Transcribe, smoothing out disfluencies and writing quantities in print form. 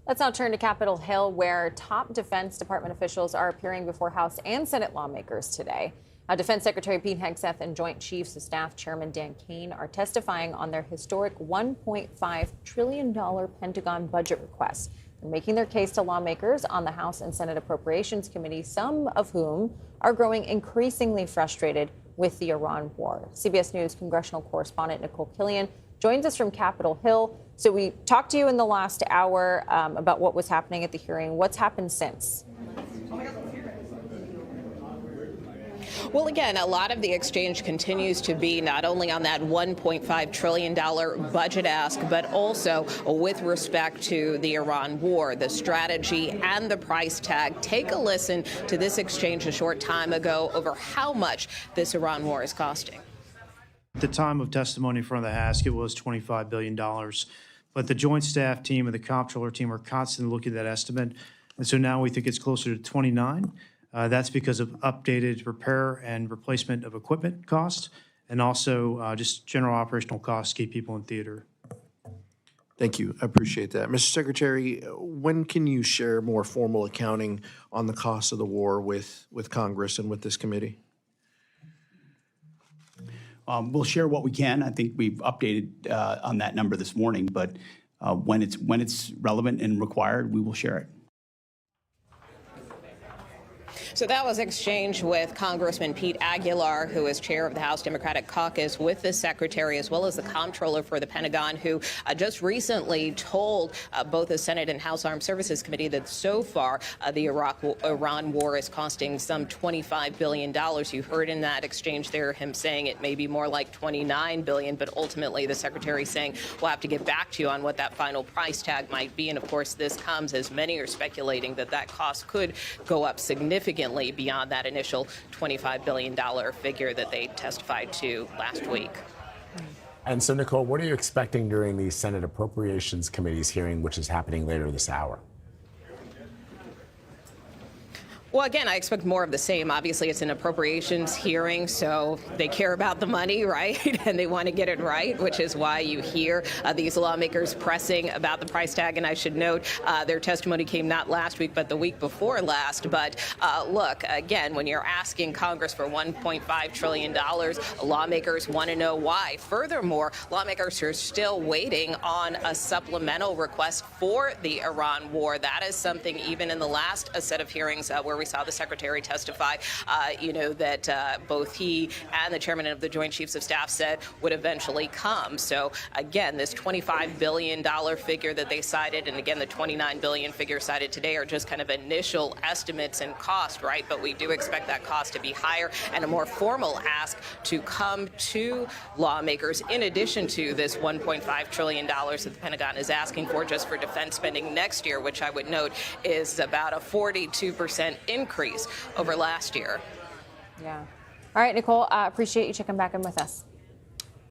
Let's now turn to Capitol Hill, where top Defense Department officials are appearing before House and Senate lawmakers today. Defense Secretary Pete Hegseth and Joint Chiefs of Staff Chairman Dan Kane are testifying on their historic $1.5 trillion Pentagon budget request. They're making their case to lawmakers on the House and Senate Appropriations Committee, some of whom are growing increasingly frustrated with the Iran war. CBS News congressional correspondent Nikole Killion joins us from Capitol Hill. So we talked to you in the last hour about what was happening at the hearing. What's happened since? Well, again, a lot of the exchange continues to be not only on that $1.5 trillion budget ask, but also with respect to the Iran war, the strategy and the price tag. Take a listen to this exchange a short time ago over how much this Iran war is costing. At the time of testimony in front of the House, it was $25 billion. But the Joint Staff team and the Comptroller team are constantly looking at that estimate. And so now we think it's closer to 29. That's because of updated repair and replacement of equipment costs and also just general operational costs to keep people in theater. Thank you. I appreciate that. Mr. Secretary, when can you share more formal accounting on the cost of the war with Congress and with this committee? We'll share what we can. I think we've updated on that number this morning, but when it's relevant and required, we will share it. So that was exchanged with Congressman Pete Aguilar, who is chair of the House Democratic Caucus, with the secretary, as well as the comptroller for the Pentagon, who just recently told both the Senate and House Armed Services Committee that so far the Iran war is costing some $25 billion. You heard in that exchange there him saying it may be more like $29 billion, but ultimately the secretary saying we'll have to get back to you on what that final price tag might be. And of course, this comes as many are speculating that that cost could go up significantly beyond that initial $25 billion figure that they testified to last week. And so, Nikole, what are you expecting during the Senate Appropriations Committee's hearing, which is happening later this hour? Well, again, I expect more of the same. Obviously, it's an appropriations hearing, so they care about the money, right? And they want to get it right, which is why you hear these lawmakers pressing about the price tag. And I should note their testimony came not last week, but the week before last. But look, again, when you're asking Congress for $1.5 trillion, lawmakers want to know why. Furthermore, lawmakers are still waiting on a supplemental request for the Iran war. That is something even in the last set of hearings where we saw the secretary testify, that both he and the chairman of the Joint Chiefs of Staff said would eventually come. So, again, this $25 billion figure that they cited, and again, the $29 billion figure cited today are just kind of initial estimates and cost, right? But we do expect that cost to be higher and a more formal ask to come to lawmakers in addition to this $1.5 trillion that the Pentagon is asking for just for defense spending next year, which I would note is about a 42% increase over last year. Yeah. All right, Nikole, appreciate you checking back in with us.